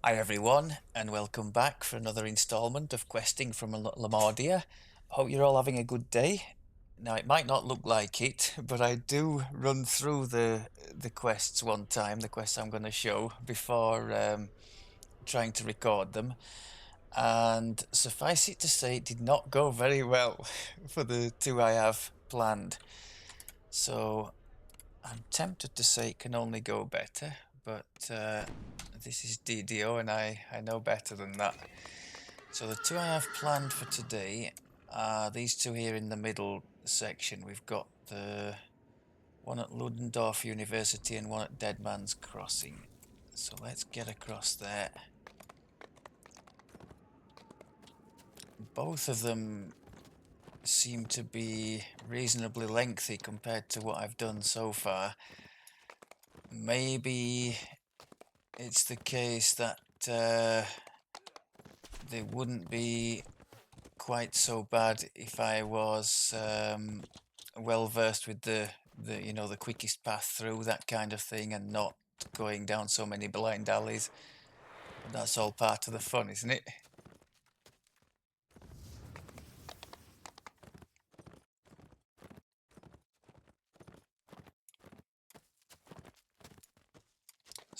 Hi everyone, and welcome back for another installment of Questing from Lamardia. Hope you're all having a good day. Now, it might not look like it, but I do run through the quests one time, the quests I'm going to show, before trying to record them. And suffice it to say, it did not go very well for the two I have planned. So I'm tempted to say it can only go better, but this is DDO and I know better than that. So the two I have planned for today are these two here in the middle section. We've got the one at Ludendorff University and one at Dead Man's Crossing. So let's get across there. Both of them seem to be reasonably lengthy compared to what I've done so far. Maybe it's the case that they wouldn't be quite so bad if I was well versed with the the quickest path through, that kind of thing, and not going down so many blind alleys. But that's all part of the fun, isn't it?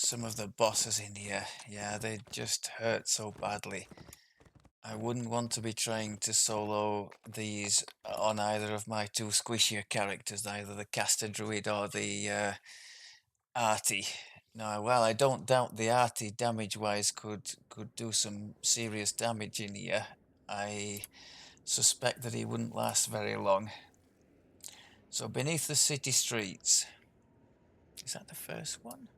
Some of the bosses in here, yeah, they just hurt so badly. I wouldn't want to be trying to solo these on either of my two squishier characters, either the caster druid or the arty. Now, well, I don't doubt the arty damage-wise could do some serious damage in here. I suspect that he wouldn't last very long. So beneath the city streets. Is that the first one?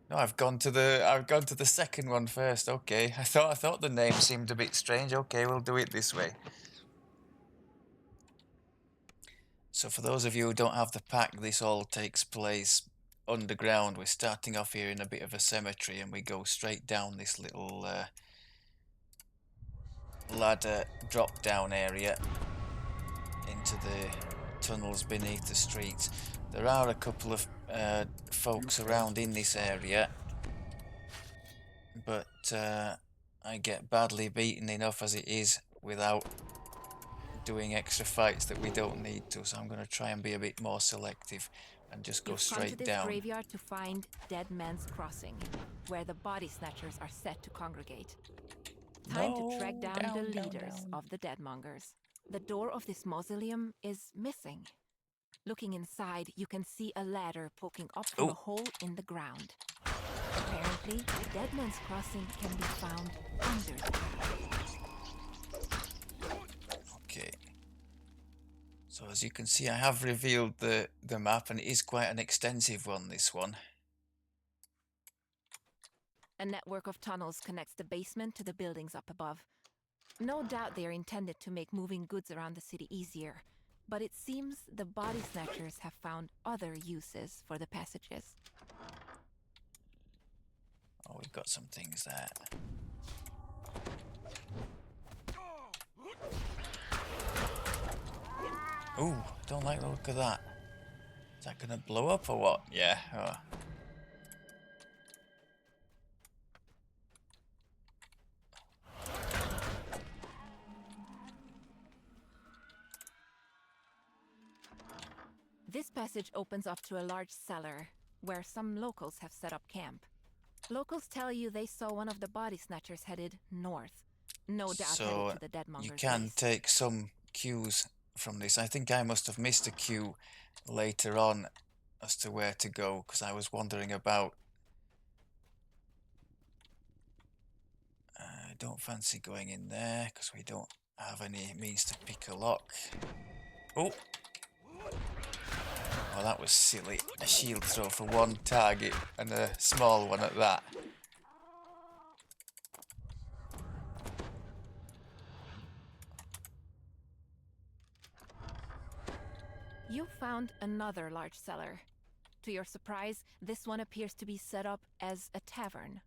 No, I've gone to the second one first. Okay. I thought the name seemed a bit strange. Okay, we'll do it this way. So for those of you who don't have the pack, this all takes place underground. We're starting off here in a bit of a cemetery and we go straight down this little ladder drop down area into the tunnels beneath the streets. There are a couple of folks around in this area, but I get badly beaten enough as it is without doing extra fights that we don't need to, so I'm going to try and be a bit more selective and just go straight down. You've come to this graveyard to find Dead Man's Crossing, where the body snatchers are set to congregate. Time to track down the leaders of the Deadmongers. The door of this mausoleum is missing. Looking inside, you can see a ladder poking up from a hole in the ground. Apparently, Dead Man's Crossing can be found under the ground. Okay. So as you can see, I have revealed the map, and it is quite an extensive one, this one. A network of tunnels connects the basement to the buildings up above. No doubt they are intended to make moving goods around the city easier, but it seems the body snatchers have found other uses for the passages. Oh, we've got some things there. Ooh, don't like the look of that. Is that gonna blow up or what? Yeah. Oh. This passage opens up to a large cellar, where some locals have set up camp. Locals tell you they saw one of the body snatchers headed north. No doubt headed to the Deadmongers' you can base. take some cues from this. I think I must have missed a cue later on as to where to go, because I was wandering about. I don't fancy going in there, because we don't have any means to pick a lock. Oh! Oh, that was silly. A shield throw for one target, and a small one at that. You found another large cellar. To your surprise, this one appears to be set up as a tavern.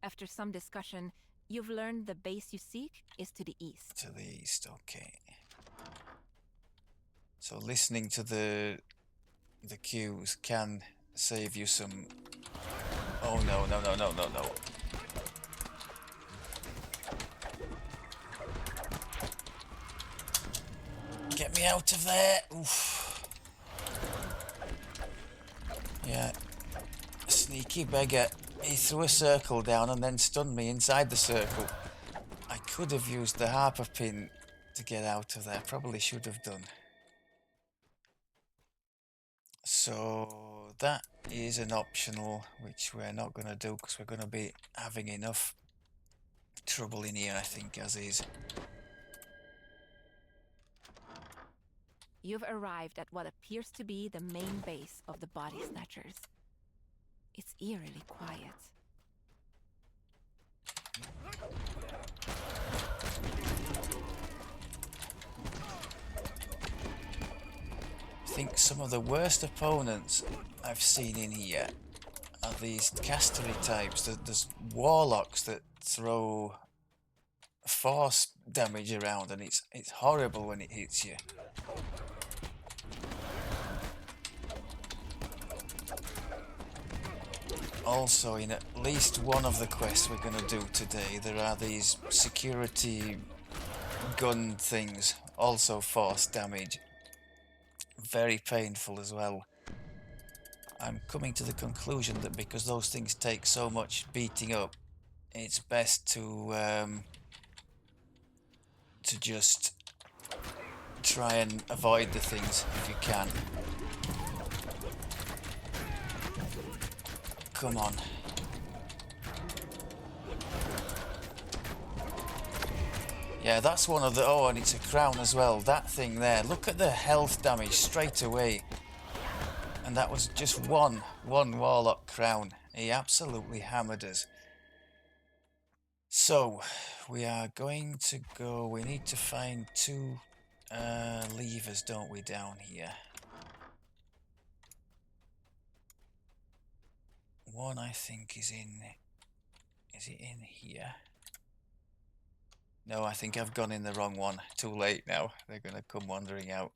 After some discussion, you've learned the base you seek is to the east. To the east, okay. So listening to the cues can save you some... Oh no, no, no, no, no, no. Get me out of there. Oof. Yeah. Sneaky beggar. He threw a circle down and then stunned me inside the circle. I could have used the harper pin to get out of there. Probably should have done. So that is an optional, which we're not going to do because we're going to be having enough trouble in here, I think, as is. You've arrived at what appears to be the main base of the body snatchers. It's eerily quiet. I think some of the worst opponents I've seen in here are these castery types. There's warlocks that throw force damage around, and it's horrible when it hits you. Also, in at least one of the quests we're going to do today, there are these security gun things, also force damage. Very painful as well. I'm coming to the conclusion that because those things take so much beating up, it's best to just try and avoid the things if you can. Come on. Yeah, that's one of the... Oh, and it's a crown as well. That thing there. Look at the health damage straight away. And that was just one warlock crown. He absolutely hammered us. So, we are going to go... We need to find two levers, don't we, down here? One, I think, is in... Is it in here? No, I think I've gone in the wrong one. Too late now. They're going to come wandering out.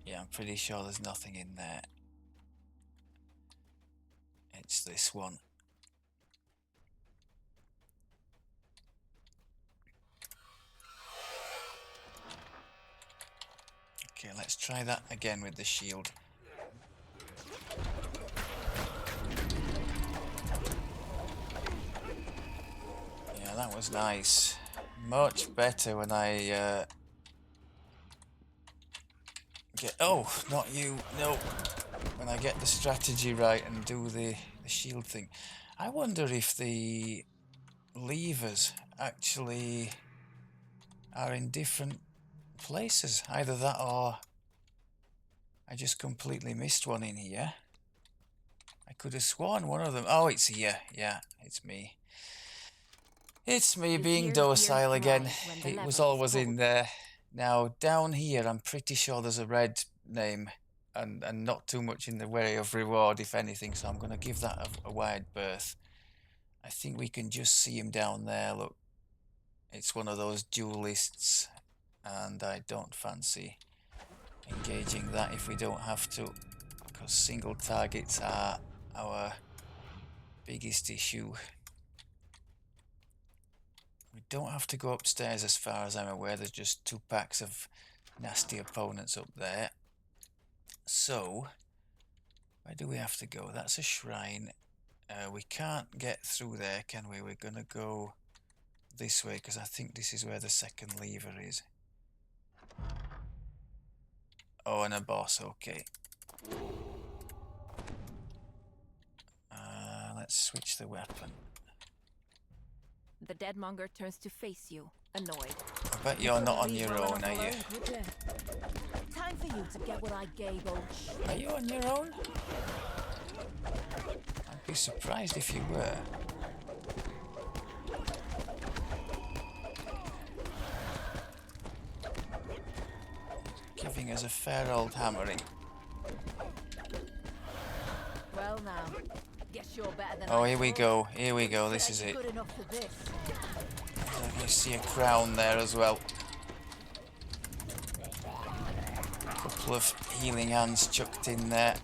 Yeah, I'm pretty sure there's nothing in there. It's this one. Okay, let's try that again with the shield. Yeah, that was nice. Much better when I get... Oh, not you. No. When I get the strategy right and do the shield thing. I wonder if the levers actually are in different places. Either that or I just completely missed one in here. I could have sworn one of them... Oh, it's here. Yeah, it's me. It's me being docile again. It was always in there. Now, down here, I'm pretty sure there's a red name and not too much in the way of reward, if anything, so I'm going to give that a wide berth. I think we can just see him down there, look. It's one of those duelists, and I don't fancy engaging that if we don't have to, because single targets are our biggest issue. We don't have to go upstairs as far as I'm aware. There's just 2 packs of nasty opponents up there. So, where do we have to go? That's a shrine. We can't get through there, can we? We're going to go this way, because I think this is where the second lever is. Oh, and a boss, okay. Let's switch the weapon. The Deadmonger turns to face you, annoyed. I bet you're not on your own, are you? Time for you to get what I gave, old shit. Are you on your own? I'd be surprised if you were. Giving us a fair old hammering. Well now, Guess you're better than Oh, I here we thought. go. Here we Who go. said This I'd is be it. good enough for this? I see a crown there as well. Couple of healing hands chucked in there.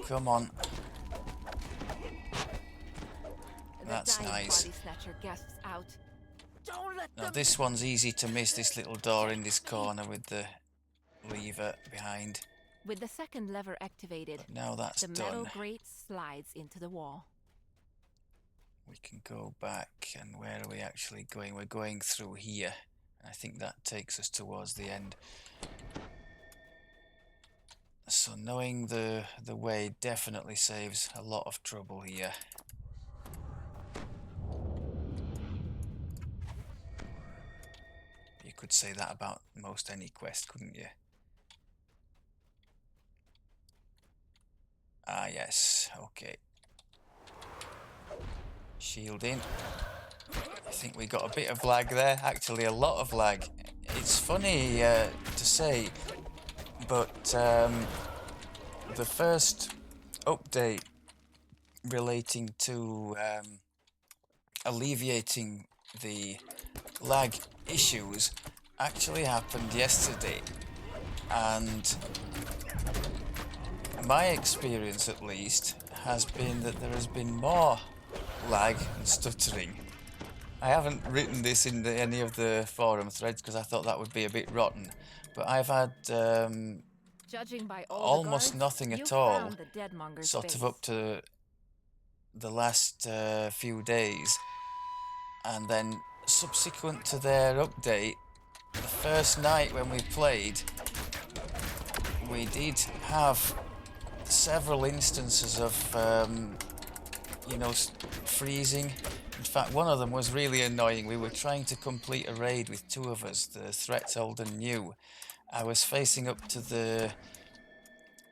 Come on. That's nice. Body snatcher gasps out. Don't let Now them. this one's easy to miss, this little door in this corner with the lever behind. With the second lever activated, But now that's the metal done. grate slides into the wall. We can go back, and where are we actually going? We're going through here. I think that takes us towards the end. So knowing the way definitely saves a lot of trouble here. You could say that about most any quest, couldn't you? Ah, yes. Okay. Shield in. I think we got a bit of lag there. Actually, a lot of lag. It's funny to say, but the first update relating to alleviating the lag issues actually happened yesterday, and my experience at least has been that there has been more lag and stuttering. I haven't written this in any of the forum threads because I thought that would be a bit rotten, but I've had Judging by all almost the guards, nothing you at all, found the Deadmonger's sort base. of up to the last few days, and then subsequent to their update, the first night when we played, we did have several instances of you know, freezing. In fact, one of them was really annoying. We were trying to complete a raid with two of us, the threats old and new. I was facing up to the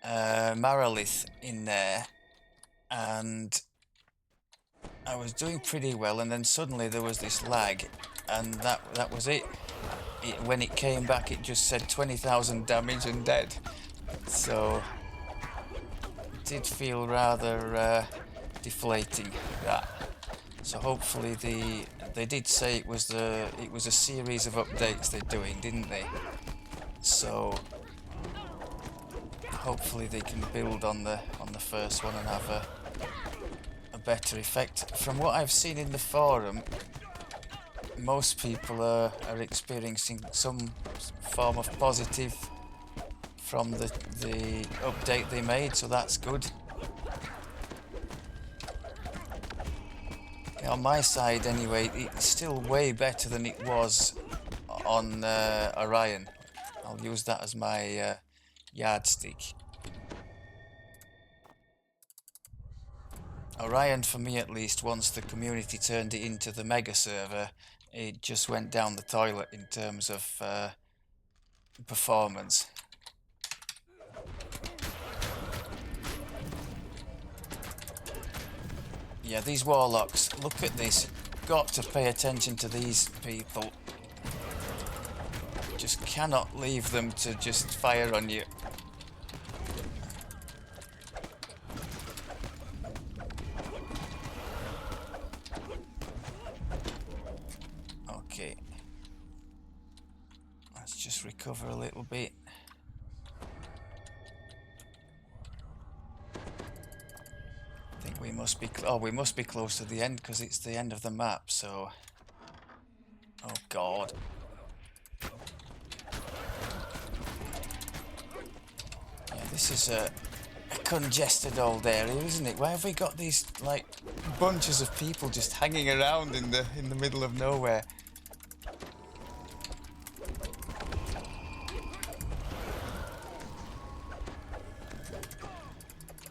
Maralith in there, and I was doing pretty well, and then suddenly there was this lag, and that was it. When it came back, it just said 20,000 damage and dead. So it did feel rather deflating, that. So hopefully they did say it was a series of updates they're doing, didn't they? So hopefully they can build on the first one and have a better effect. From what I've seen in the forum, most people are experiencing some form of positive from the update they made, so that's good. On my side anyway, it's still way better than it was on Orion. I'll use that as my yardstick. Orion, for me at least, once the community turned it into the mega server, it just went down the toilet in terms of performance. Yeah, these warlocks, look at this. Got to pay attention to these people. Just cannot leave them to just fire on you. Okay. Let's just recover a little bit. I think we must be we must be close to the end because it's the end of the map, so oh god. Yeah, this is a congested old area, isn't it? Why have we got these like bunches of people just hanging around in the middle of nowhere?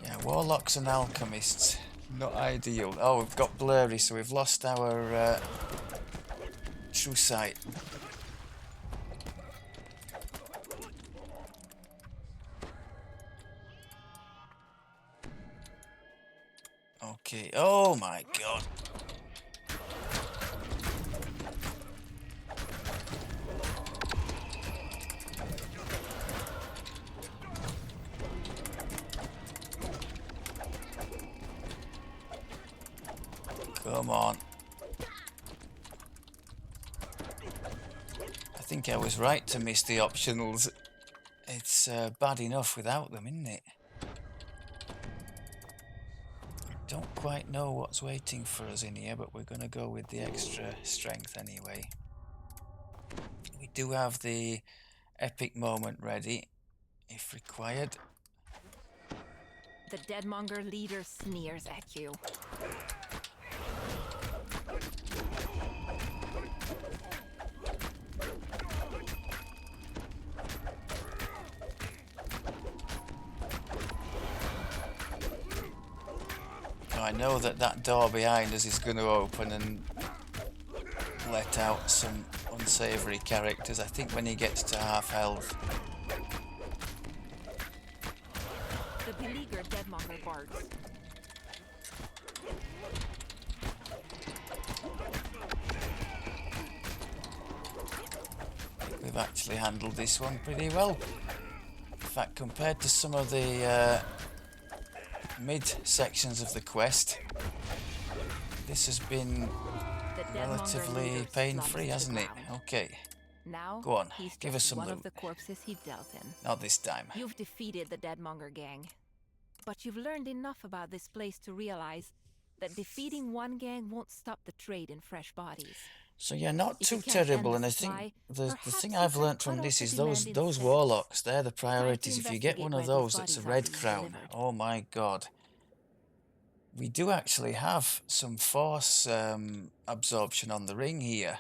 Yeah, warlocks and alchemists, not ideal. Oh, we've got blurry, so we've lost our true sight. Okay, oh my god. Come on. I think I was right to miss the optionals. It's bad enough without them, isn't it? Don't quite know what's waiting for us in here, but we're going to go with the extra strength anyway. We do have the epic moment ready, if required. The Deadmonger leader sneers at you. I know that that door behind us is going to open and let out some unsavory characters. I think when he gets to half health. The beleaguered Deadmonger barks. We've actually handled this one pretty well. In fact, compared to some of the mid sections of the quest, this has been relatively pain-free, hasn't it? Okay. Now, go on, he's give us just some one loot. of the corpses he dealt in. Not this time. You've defeated the Deadmonger gang, but you've learned enough about this place to realize that defeating one gang won't stop the trade in fresh bodies. So yeah, not too terrible, and I think the thing I've learnt from this is those warlocks, they're the priorities. If you get one of those that's a red crown, oh my god. We do actually have some force absorption on the ring here.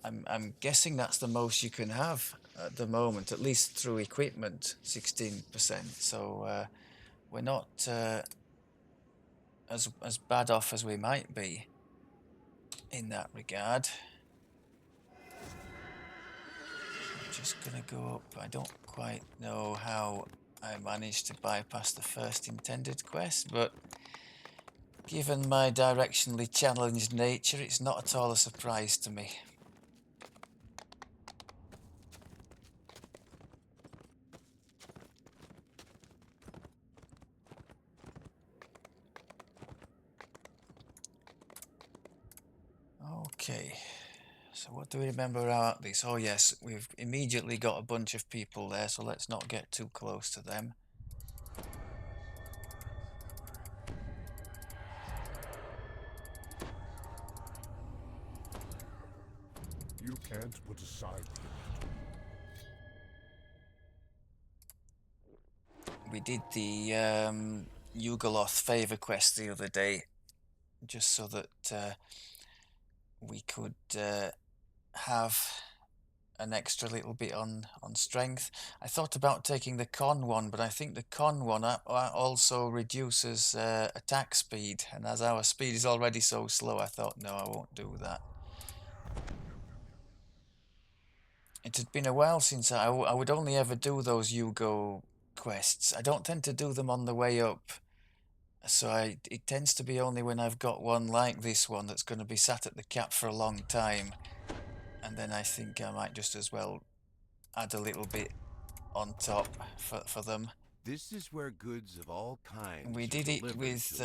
I'm guessing that's the most you can have at the moment, at least through equipment, 16%. So we're not as bad off as we might be in that regard. I'm just gonna go up. I don't quite know how I managed to bypass the first intended quest, but given my directionally challenged nature, it's not at all a surprise to me. Okay, so what do we remember about this? Oh yes, we've immediately got a bunch of people there, so let's not get too close to them. You can't put aside We did the Yugoloth favor quest the other day, just so that we could have an extra little bit on strength. I thought about taking the con one, but I think the con one also reduces attack speed, and as our speed is already so slow, I thought, no, I won't do that. It had been a while since I would only ever do those Yugo quests. I don't tend to do them on the way up, so it tends to be only when I've got one like this one that's going to be sat at the cap for a long time, and then I think I might just as well add a little bit on top for them. This is where goods of all kinds. We did it with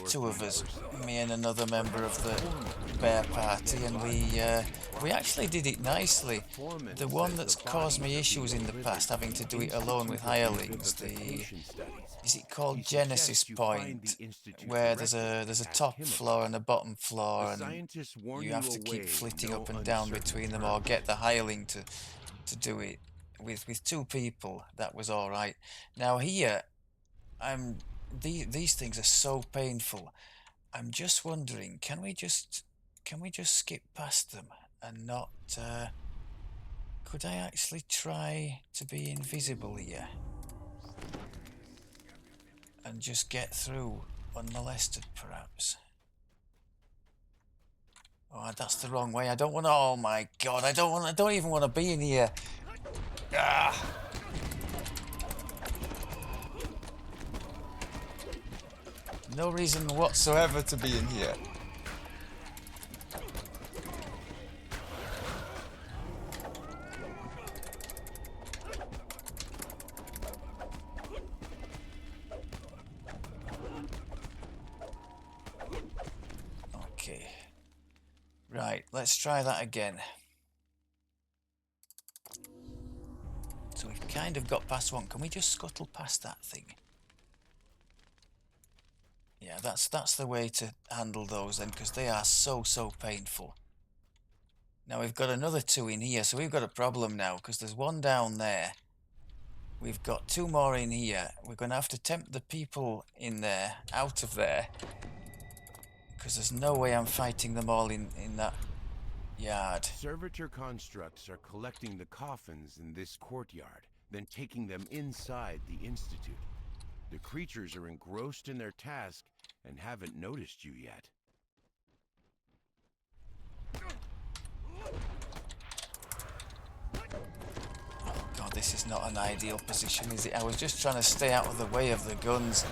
two of us, me and another member of the bear party, and we actually did it nicely. The one that's caused me issues in the past, having to do it alone with hirelings, is it called Genesis Point, where there's a top floor and a bottom floor, and you have to keep flitting up and down between them, or get the hireling to do it. With two people, that was all right. Now here, these things are so painful. I'm just wondering, can we just skip past them and not? Could I actually try to be invisible here and just get through unmolested, perhaps? Oh, that's the wrong way. I don't want to. Oh my god! I don't even want to be in here. Ah. No reason whatsoever to be in here. Okay. Right, let's try that again. So we've kind of got past one. Can we just scuttle past that thing? Yeah, that's the way to handle those then, because they are so painful. Now we've got another two in here, so we've got a problem now, because there's one down there. We've got two more in here. We're going to have to tempt the people in there out of there, because there's no way I'm fighting them all in that yard. Servitor constructs are collecting the coffins in this courtyard, then taking them inside the Institute. The creatures are engrossed in their task and haven't noticed you yet. Oh god, this is not an ideal position, is it? I was just trying to stay out of the way of the guns.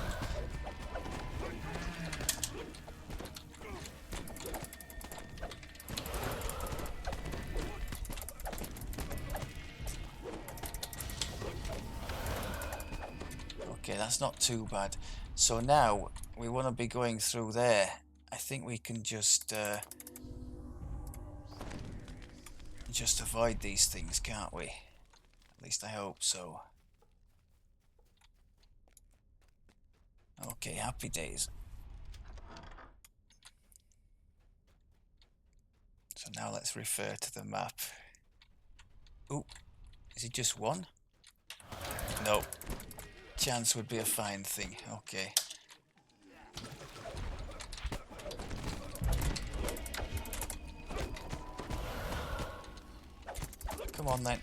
Okay, that's not too bad. So now we want to be going through there. I think we can just avoid these things, can't we? At least I hope so. Okay, happy days. So now let's refer to the map. Ooh, is it just one? No. Chance would be a fine thing. Okay. Come on then.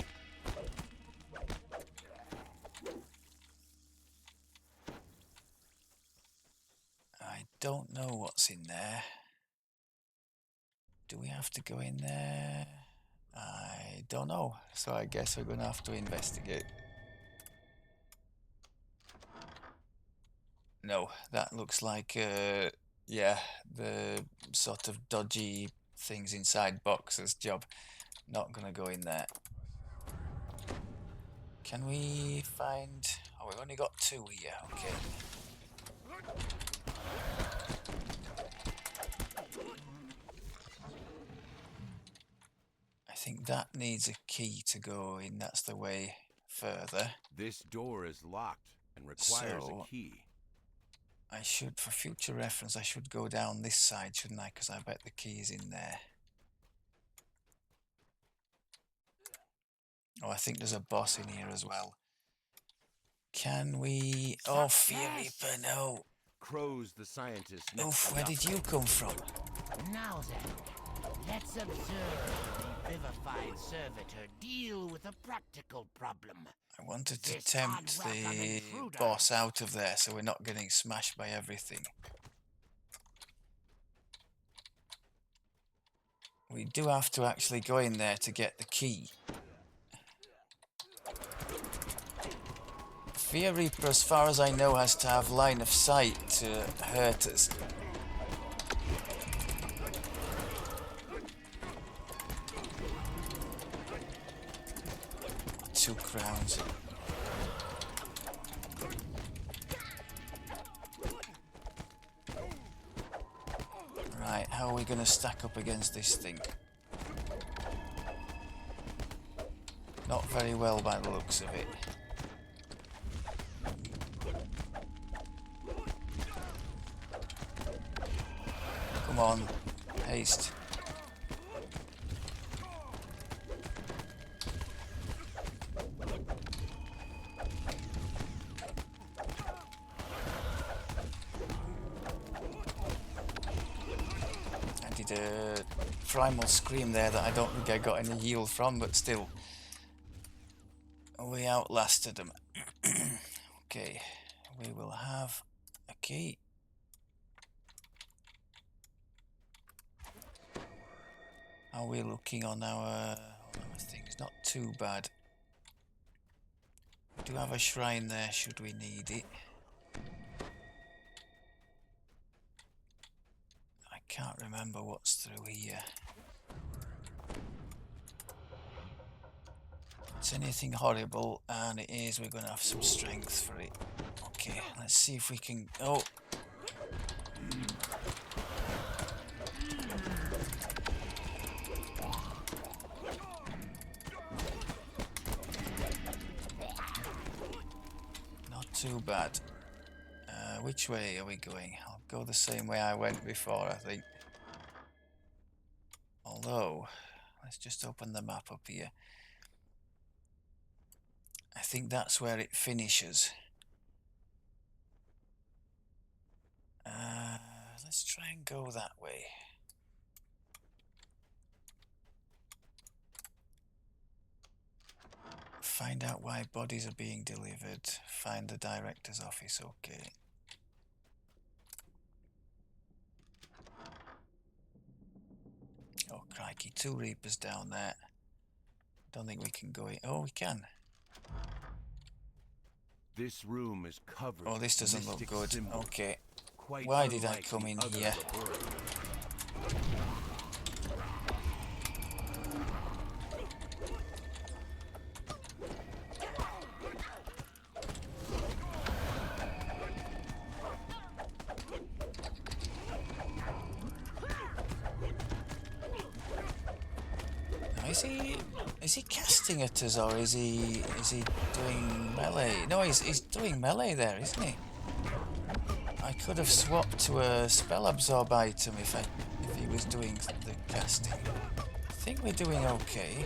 I don't know what's in there. Do we have to go in there? I don't know. So I guess we're going to have to investigate. No, that looks like, yeah, the sort of dodgy things inside boxes job. Not gonna go in there. Can we find... Oh, we've only got two here, okay. I think that needs a key to go in, that's the way further. This door is locked and requires a key. I should, for future reference, I should go down this side, shouldn't I? Because I bet the key is in there. Oh, I think there's a boss in here as well. Can we... Oh, Fear Reaper, no. Crows the scientist. Oof, where did you come from? Now then, let's observe the vivified servitor deal with a practical problem. I wanted to tempt the boss out of there so we're not getting smashed by everything. We do have to actually go in there to get the key. Fear Reaper, as far as I know, has to have line of sight to hurt us. Two crowns. Right, how are we going to stack up against this thing? Not very well by the looks of it. Come on, haste. I did a primal scream there that I don't think I got any yield from, but still. We outlasted them. Okay, we will have a key. How are we looking on our things? Not too bad. We do have a shrine there should we need it. I can't remember what's through here. It's anything horrible, and it is. We're going to have some strength for it. Okay, let's see if we can... Oh! too bad. Which way are we going? I'll go the same way I went before, I think. Although, let's just open the map up here. I think that's where it finishes. Let's try and go that way. Find out why bodies are being delivered. Find the director's office. Okay. Oh, crikey. 2 Reapers down there. Don't think we can go in. Oh, we can. This room is covered. Oh, this doesn't look mystic good. symbols, Okay. quite Why did I unlike come the in other here? laboratories. Now, is he casting at us, or is he doing melee? No, he's doing melee there, isn't he? I could have swapped to a spell absorb item if he was doing the casting. I think we're doing okay.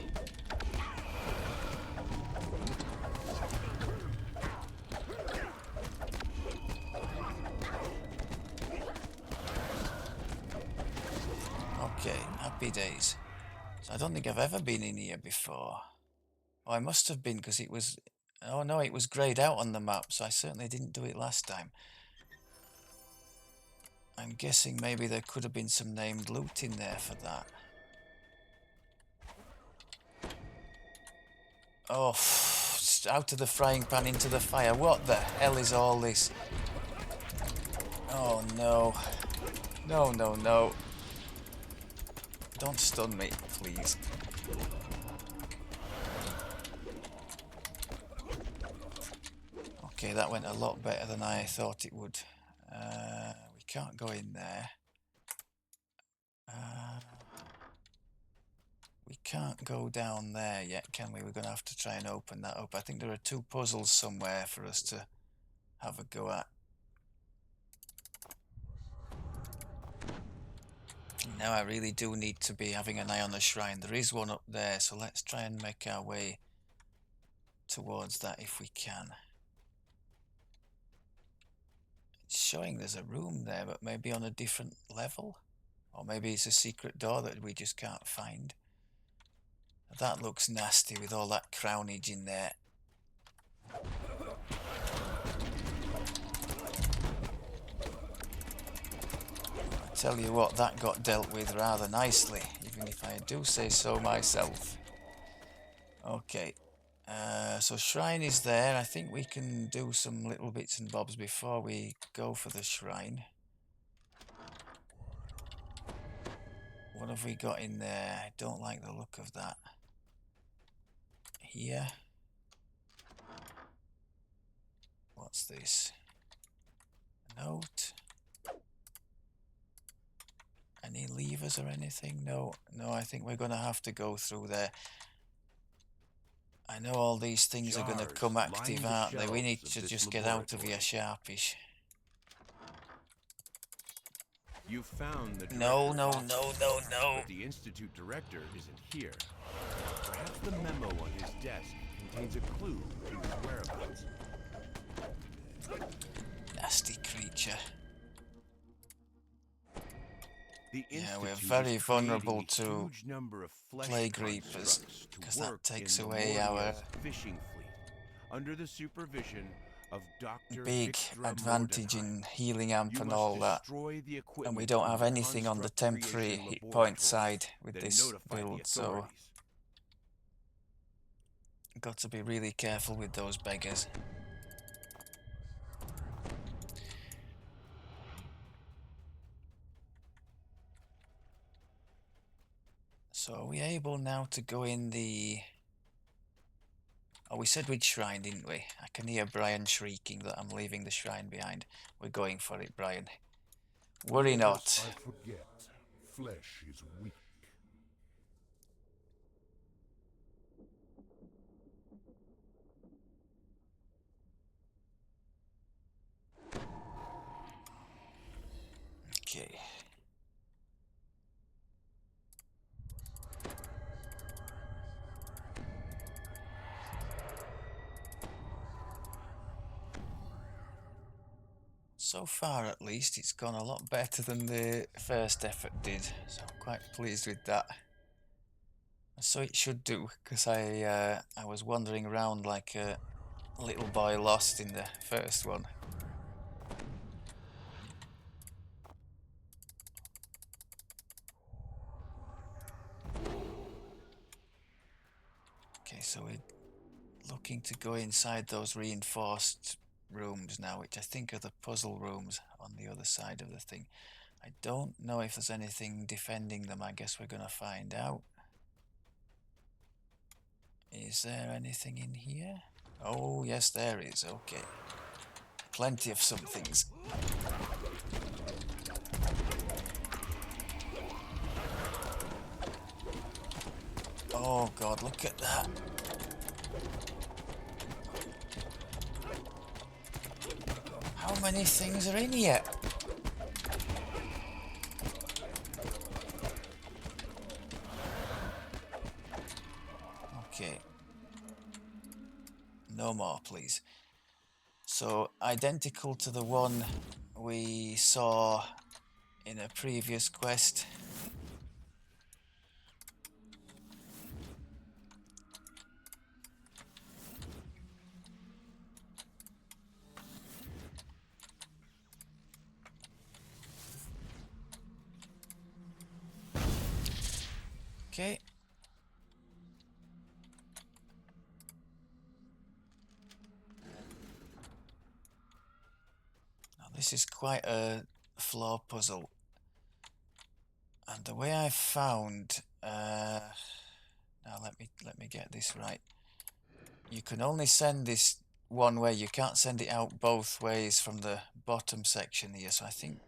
Okay, happy days. So I don't think I've ever been in here before. Oh, I must have been because it was... Oh no, it was greyed out on the map, so I certainly didn't do it last time. I'm guessing maybe there could have been some named loot in there for that. Oh, out of the frying pan into the fire. What the hell is all this? Oh no. No, no, no. Don't stun me, please. Okay, that went a lot better than I thought it would. We can't go in there. We can't go down there yet, can we? We're going to have to try and open that up. I think there are 2 puzzles somewhere for us to have a go at. Now I really do need to be having an eye on the shrine. There is one up there, so let's try and make our way towards that if we can. It's showing there's a room there, but maybe on a different level. Or maybe it's a secret door that we just can't find. That looks nasty with all that crownage in there. I tell you what, that got dealt with rather nicely, even if I do say so myself. Okay, so shrine is there. I think we can do some little bits and bobs before we go for the shrine. What have we got in there? I don't like the look of that. Here. What's this? A note. Any levers or anything? No, no, I think we're going to have to go through there. I know all these things are going to come active, aren't they? We need to just get out of here sharpish. You found the No, director's no, office, no, no, no. but the institute director isn't here. Perhaps the memo on his desk contains a clue to his whereabouts. Nasty creature. The Yeah, we're institute very is vulnerable creating a to huge number of flesh plague reapers, constructs to 'cause that work takes in away our Lemuria's fishing fleet under the supervision of Dr. big Dijkstra advantage Mordenheim. in healing amp You and must all that. destroy the equipment And we don't in have the anything on the construct temporary creation hit point laboratory, side with then this notify the build, so authorities. got to be really careful with those beggars. So are we able now to go in the... Oh, we said we'd shrine, didn't we? I can hear Brian shrieking that I'm leaving the shrine behind. We're going for it, Brian. Worry not. Lest I forget, flesh is weak. So far, at least, it's gone a lot better than the first effort did, so I'm quite pleased with that. So it should do, because I was wandering around like a little boy lost in the first one. Okay, so we're looking to go inside those reinforced rooms now, which I think are the puzzle rooms on the other side of the thing. I don't know if there's anything defending them. I guess we're gonna find out. Is there anything in here? Oh, yes, there is. Okay. Plenty of some things. Oh, God, look at that. How many things are in here? Okay. No more, please. So, identical to the one we saw in a previous quest. Okay. Now this is quite a floor puzzle. And the way I found now let me get this right. You can only send this one way. You can't send it out both ways from the bottom section here. So I think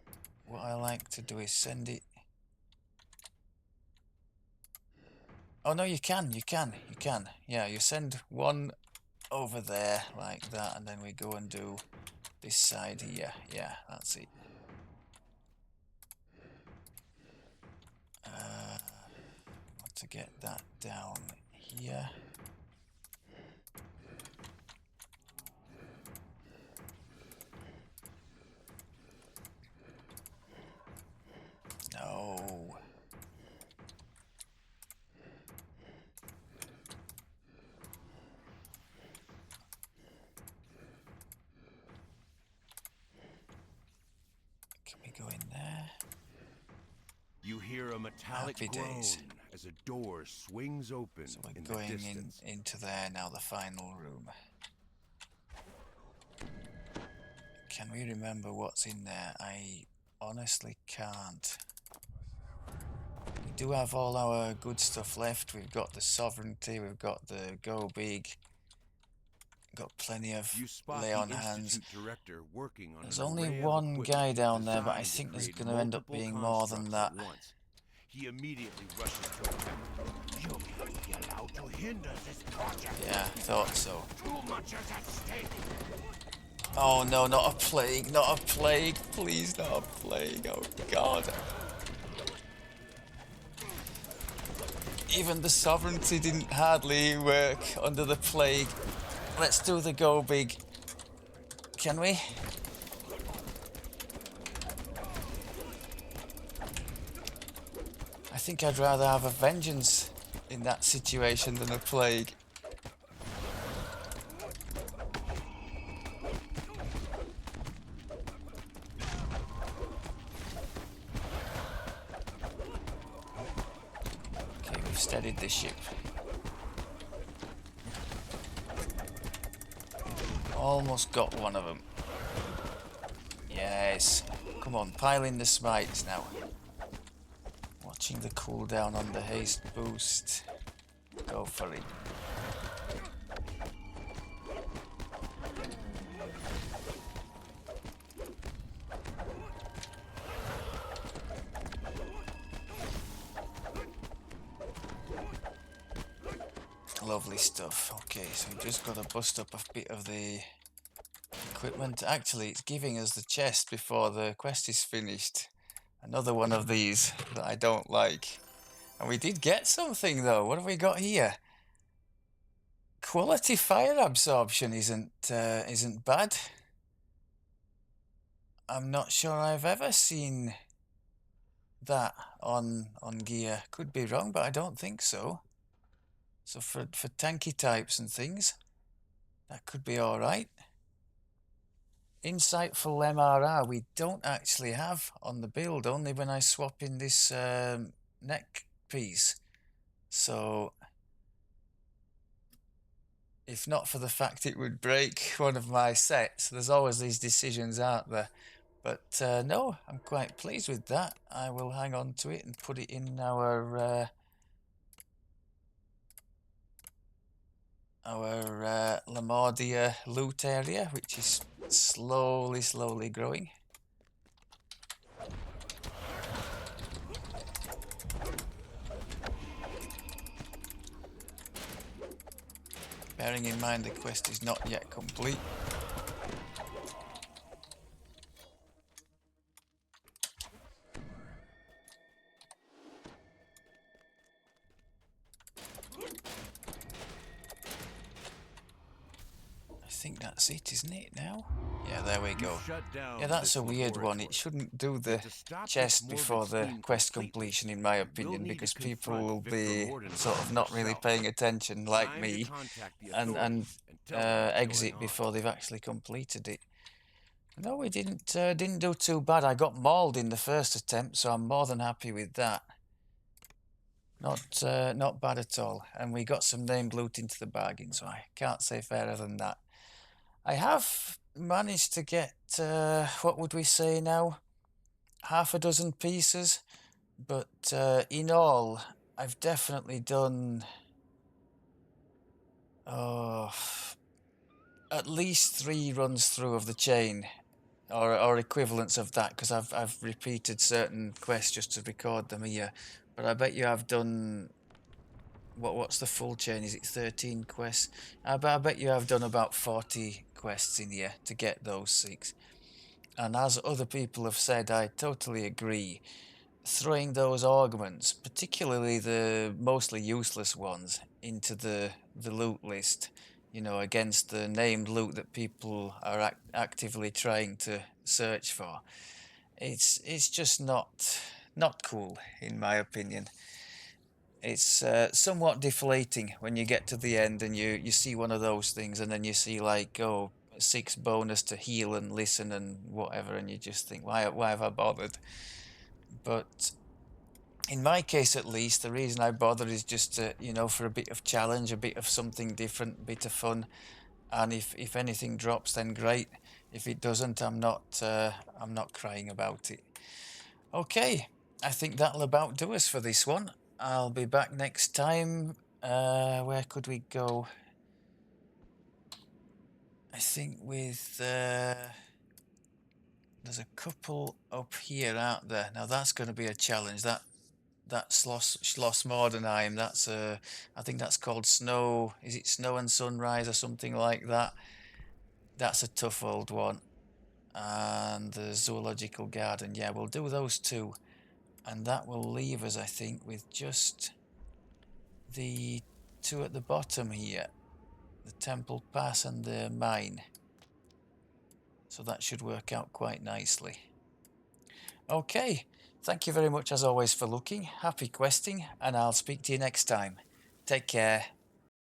what I like to do is send it. Oh no, you can. Yeah, you send one over there like that, and then we go and do this side here. Yeah, that's it. Want to get that down here. No. Can we go in there? You hear a metallic Happy groan days. as a door swings open So we're in the going distance. into there now, the final room. Can we remember what's in there? I honestly can't. We do have all our good stuff left. We've got the sovereignty, we've got the go big, got plenty of You spot lay the on hands. Institute director working on There's an only array of one equipment guy down there, but I designed to think there's create going to end up multiple being more than constructs that. at once. He immediately rushes to attack. You can't be allowed to hinder this project. Yeah, thought so. Too much is at stake. Oh no, not a plague, not a plague. Please, not a plague. Oh God. Even the sovereignty didn't hardly work under the plague. Let's do the go big. Can we? I think I'd rather have a vengeance in that situation than a plague. Okay, we've steadied this ship. Almost got one of them. Yes. Come on, pile in the smites now. Watching the cooldown on the haste boost. Go for it. Lovely stuff. Okay, so we just got to bust up a bit of the equipment. Actually, it's giving us the chest before the quest is finished. Another one of these that I don't like. And we did get something though. What have we got here? Quality fire absorption isn't bad. I'm not sure I've ever seen that on gear. Could be wrong, but I don't think so. So for tanky types and things, that could be all right. Insightful MRR we don't actually have on the build, only when I swap in this neck piece. So if not for the fact it would break one of my sets, there's always these decisions out there. But no, I'm quite pleased with that. I will hang on to it and put it in our Lamardia loot area, which is slowly growing. Bearing in mind the quest is not yet complete. I think that's it, isn't it now? Yeah, there we go. Yeah, that's a weird one. It shouldn't do the chest before the quest completion, in my opinion, because people will be sort of not really paying attention, like me, and exit before they've actually completed it. No, we didn't do too bad. I got mauled in the first attempt, so I'm more than happy with that. Not bad at all. And we got some named loot into the bargain, so I can't say fairer than that. I have managed to get, what would we say now? Half a dozen pieces. But in all, I've definitely done at least 3 runs through of the chain, or equivalents of that, because I've repeated certain quests just to record them here. But I bet you I've done what's the full chain? Is it 13 quests? I bet you I've done about 40 quests in here to get those 6. And as other people have said, I totally agree. Throwing those augments, particularly the mostly useless ones, into the loot list, you know, against the named loot that people are actively trying to search for, it's just not cool, in my opinion. It's somewhat deflating when you get to the end and you see one of those things, and then you see like, oh, 6 bonus to heal and listen and whatever, and you just think, why have I bothered? But in my case, at least, the reason I bother is just to, you know, for a bit of challenge, a bit of something different, a bit of fun. And if anything drops, then great. If it doesn't, I'm not crying about it. Okay, I think that'll about do us for this one. I'll be back next time. Where could we go? I think with there's a couple up here, out there. Now that's going to be a challenge. That Schloss Mordenheim. That's I think that's called Snow. Is it Snow and Sunrise or something like that? That's a tough old one. And the Zoological Garden. Yeah, we'll do those 2. And that will leave us, I think, with just the 2 at the bottom here. The Temple Pass and the Mine. So that should work out quite nicely. Okay, thank you very much as always for looking. Happy questing, and I'll speak to you next time. Take care.